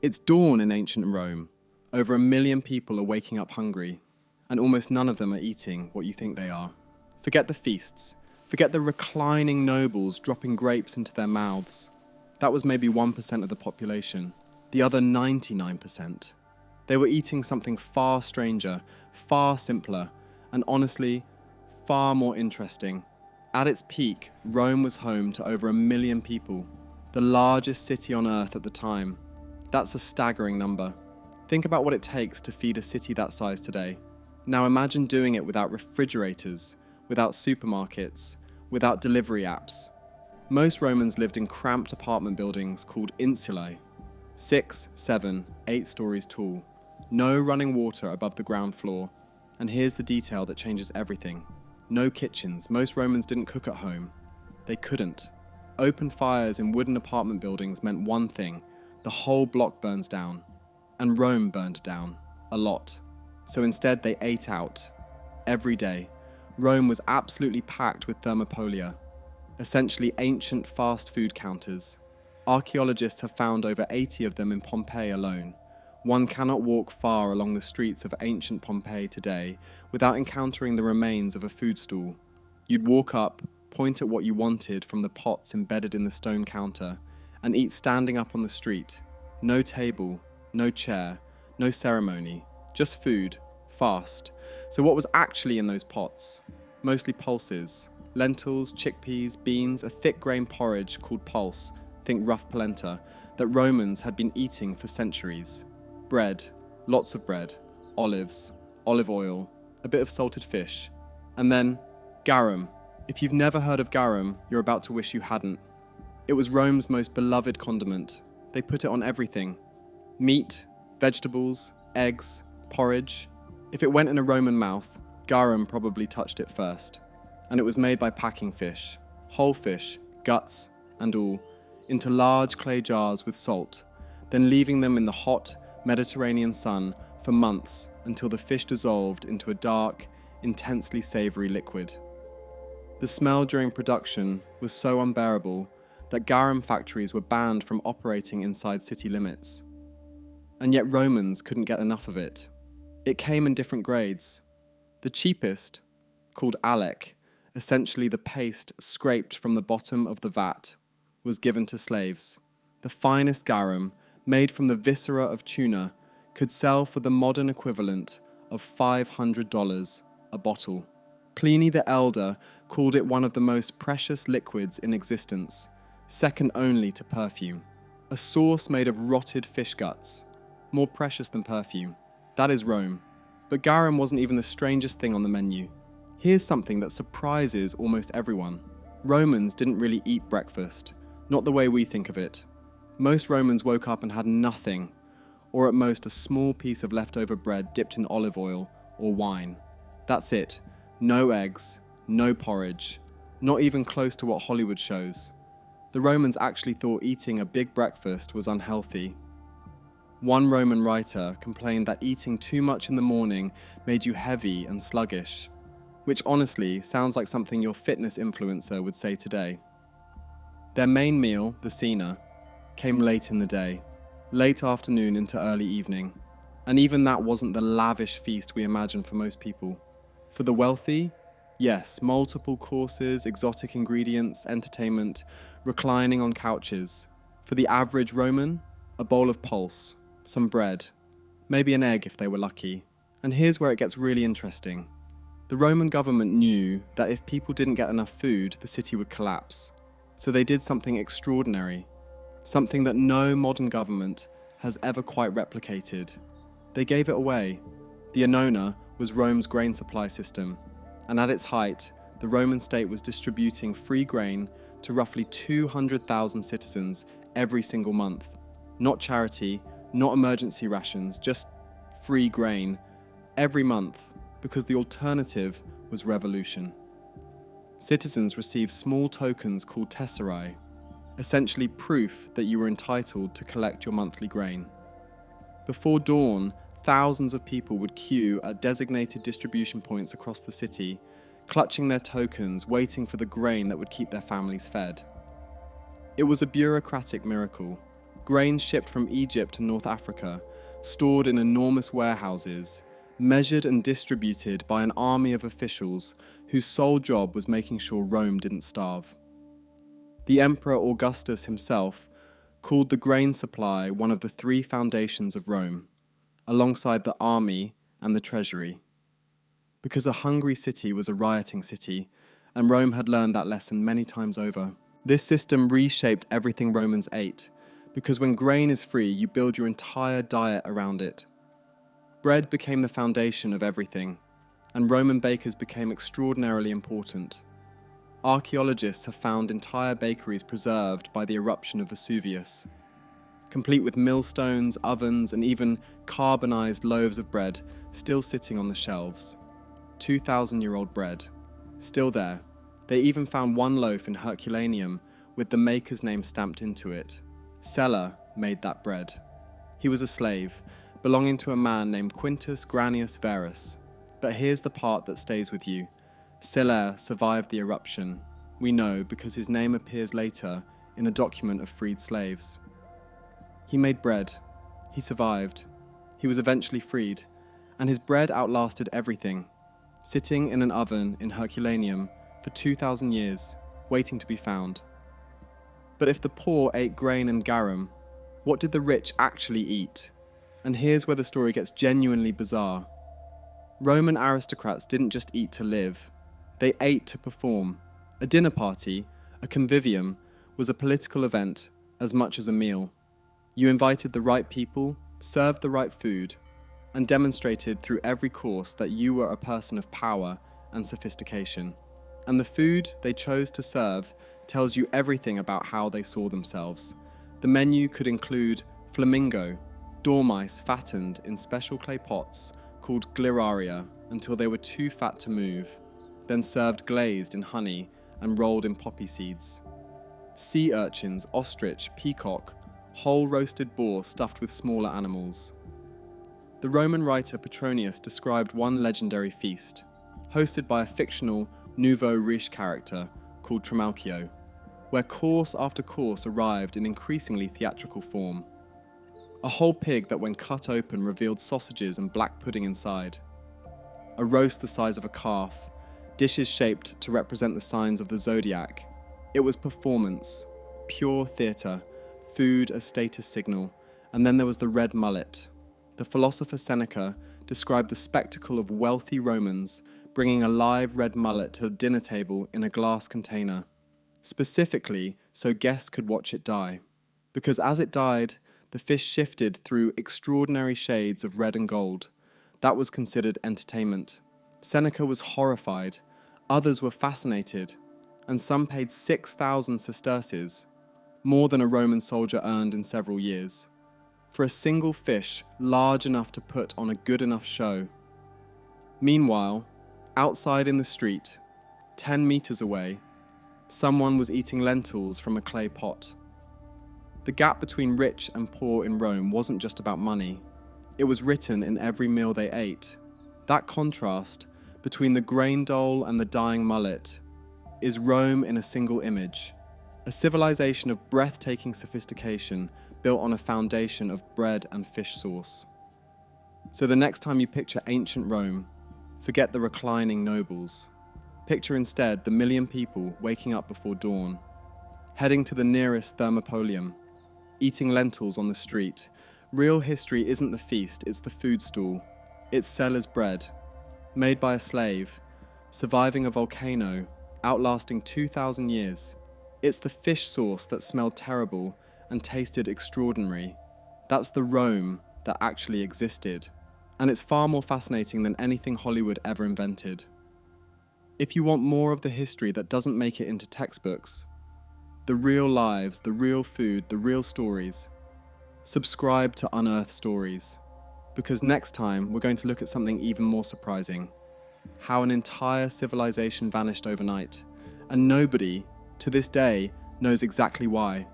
It's dawn in ancient Rome. Over 1 million people are waking up hungry, and almost none of them are eating what you think they are. Forget the feasts. Forget the reclining nobles dropping grapes into their mouths. That was maybe 1% of the population. The other 99%. They were eating something far stranger, far simpler, and honestly, far more interesting. At its peak, Rome was home to over 1 million people, the largest city on earth at the time. That's a staggering number. Think about what it takes to feed a city that size today. Now imagine doing it without refrigerators, without supermarkets, without delivery apps. Most Romans lived in cramped apartment buildings called insulae, 6, 7, 8 stories tall, no running water above the ground floor. And here's the detail that changes everything. No kitchens. Most Romans didn't cook at home. They couldn't. Open fires in wooden apartment buildings meant one thing: the whole block burns down. And Rome burned down. A lot. So instead they ate out. Every day. Rome was absolutely packed with thermopolia, essentially ancient fast food counters. Archaeologists have found over 80 of them in Pompeii alone. One cannot walk far along the streets of ancient Pompeii today without encountering the remains of a food stall. You'd walk up, point at what you wanted from the pots embedded in the stone counter, and eat standing up on the street. No table, no chair, no ceremony, just food, fast. So what was actually in those pots? Mostly pulses, lentils, chickpeas, beans, a thick grain porridge called pulse, think rough polenta, that Romans had been eating for centuries. Bread, lots of bread, olives, olive oil, a bit of salted fish, and then garum. If you've never heard of garum, you're about to wish you hadn't. It was Rome's most beloved condiment. They put it on everything. Meat, vegetables, eggs, porridge. If it went in a Roman mouth, garum probably touched it first. And it was made by packing fish, whole fish, guts and all, into large clay jars with salt, then leaving them in the hot Mediterranean sun for months until the fish dissolved into a dark, intensely savoury liquid. The smell during production was so unbearable that garum factories were banned from operating inside city limits. And yet Romans couldn't get enough of it. It came in different grades. The cheapest, called alec, essentially the paste scraped from the bottom of the vat, was given to slaves. The finest garum, made from the viscera of tuna, could sell for the modern equivalent of $500 a bottle. Pliny the Elder called it one of the most precious liquids in existence, second only to perfume. A sauce made of rotted fish guts, more precious than perfume. That is Rome. But garum wasn't even the strangest thing on the menu. Here's something that surprises almost everyone. Romans didn't really eat breakfast, not the way we think of it. Most Romans woke up and had nothing, or at most a small piece of leftover bread dipped in olive oil or wine. That's it. No eggs, no porridge, not even close to what Hollywood shows. The Romans actually thought eating a big breakfast was unhealthy. One Roman writer complained that eating too much in the morning made you heavy and sluggish, which honestly sounds like something your fitness influencer would say today. Their main meal, the cena, came late in the day, late afternoon into early evening, and even that wasn't the lavish feast we imagine for most people. For the wealthy, yes, multiple courses, exotic ingredients, entertainment, reclining on couches. For the average Roman, a bowl of pulse, some bread, maybe an egg if they were lucky. And here's where it gets really interesting. The Roman government knew that if people didn't get enough food, the city would collapse. So they did something extraordinary, something that no modern government has ever quite replicated. They gave it away. The Annonae was Rome's grain supply system, and at its height, the Roman state was distributing free grain to roughly 200,000 citizens every single month. Not charity, not emergency rations, just free grain every month, because the alternative was revolution. Citizens received small tokens called tesserae, essentially proof that you were entitled to collect your monthly grain. Before dawn, thousands of people would queue at designated distribution points across the city, clutching their tokens, waiting for the grain that would keep their families fed. It was a bureaucratic miracle, grain shipped from Egypt to North Africa, stored in enormous warehouses, measured and distributed by an army of officials whose sole job was making sure Rome didn't starve. The Emperor Augustus himself called the grain supply one of the three foundations of Rome, alongside the army and the treasury. Because a hungry city was a rioting city, and Rome had learned that lesson many times over. This system reshaped everything Romans ate, because when grain is free, you build your entire diet around it. Bread became the foundation of everything, and Roman bakers became extraordinarily important. Archaeologists have found entire bakeries preserved by the eruption of Vesuvius, complete with millstones, ovens, and even carbonized loaves of bread still sitting on the shelves. 2,000-year-old bread, still there. They even found one loaf in Herculaneum with the maker's name stamped into it. Celer made that bread. He was a slave, belonging to a man named Quintus Granius Verus. But here's the part that stays with you. Celer survived the eruption. We know because his name appears later in a document of freed slaves. He made bread. He survived. He was eventually freed, and his bread outlasted everything, sitting in an oven in Herculaneum for 2,000 years, waiting to be found. But if the poor ate grain and garum, what did the rich actually eat? And here's where the story gets genuinely bizarre. Roman aristocrats didn't just eat to live, they ate to perform. A dinner party, a convivium, was a political event as much as a meal. You invited the right people, served the right food, and demonstrated through every course that you were a person of power and sophistication. And the food they chose to serve tells you everything about how they saw themselves. The menu could include flamingo, dormice fattened in special clay pots called gliraria until they were too fat to move, then served glazed in honey and rolled in poppy seeds. Sea urchins, ostrich, peacock, whole roasted boar stuffed with smaller animals. The Roman writer Petronius described one legendary feast, hosted by a fictional nouveau riche character called Trimalchio, where course after course arrived in increasingly theatrical form. A whole pig that when cut open revealed sausages and black pudding inside. A roast the size of a calf, dishes shaped to represent the signs of the zodiac. It was performance, pure theatre, food a status signal, and then there was the red mullet. The philosopher Seneca described the spectacle of wealthy Romans bringing a live red mullet to the dinner table in a glass container, specifically so guests could watch it die. Because as it died, the fish shifted through extraordinary shades of red and gold. That was considered entertainment. Seneca was horrified, others were fascinated, and some paid 6,000 sesterces, more than a Roman soldier earned in several years, for a single fish large enough to put on a good enough show. Meanwhile, outside in the street, 10 meters away, someone was eating lentils from a clay pot. The gap between rich and poor in Rome wasn't just about money. It was written in every meal they ate. That contrast between the grain dole and the dying mullet is Rome in a single image, a civilization of breathtaking sophistication built on a foundation of bread and fish sauce. So the next time you picture ancient Rome, forget the reclining nobles. Picture instead the million people waking up before dawn, heading to the nearest Thermopolium, eating lentils on the street. Real history isn't the feast, it's the food stall. It's Celer's bread, made by a slave, surviving a volcano, outlasting 2,000 years. It's the fish sauce that smelled terrible and tasted extraordinary. That's the Rome that actually existed. And it's far more fascinating than anything Hollywood ever invented. If you want more of the history that doesn't make it into textbooks, the real lives, the real food, the real stories, subscribe to Unearthed Stories, because next time we're going to look at something even more surprising, how an entire civilization vanished overnight, and nobody, to this day, knows exactly why.